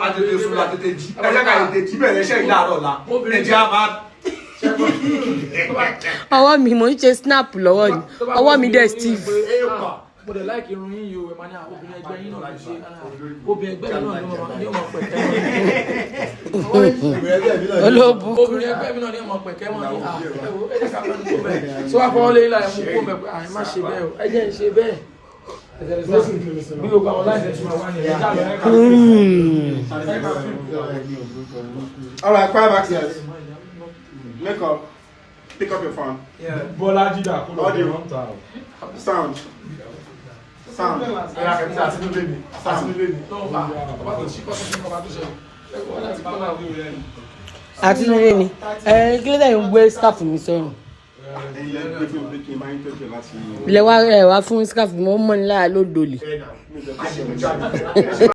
Àtètè sùn la tètè jí. Ẹ jẹ́ ká tètè jí bẹ̀rẹ̀ iṣẹ́ ìlà àárọ̀ la. Ẹ jẹ́ a máa. Ọwọ́ mi mo ń ṣe snap lọ́wọ́ ni. Ọwọ́ mi dẹ̀ Steve. Mo dẹ̀ like irun yín yìí o, ẹ̀ máa ní obìnrin ẹgbẹ́ yín náà ló ṣe. Obìnrin ẹgbẹ́ yín náà ni ó mọ̀ pẹ̀kẹ́ wọn. Olóbu. Obìnrin ẹgbẹ́ mi náà ni ó mọ̀ pẹ̀kẹ́ wọn ní ẹ̀wọ̀ ẹ̀jẹ̀ ká fẹ́ ní kó bẹ́ẹ̀. Tí wàá fọwọ́ lé ilá ẹ̀ mú kó bẹ́ẹ̀ pé àyè má ṣe bẹ́ẹ̀ o, ẹ jẹ́ ń ṣe bẹ́ẹ̀. Bí gbogbo àwọn láìsẹ̀ tí wọ́n wá ní ẹ̀já lọ ẹ̀ka. All right, quiet back here. Make up. Pick up your phone. Bọ́lá jíjà kó lọ Audio. wọ́n ta o. Sound. Sound. Àti nílé ni. Kí ló dé ń gbé scarf mi sọ́run? Ilé wa fún scarf mi, mo mọ̀ ní lára ló dolè.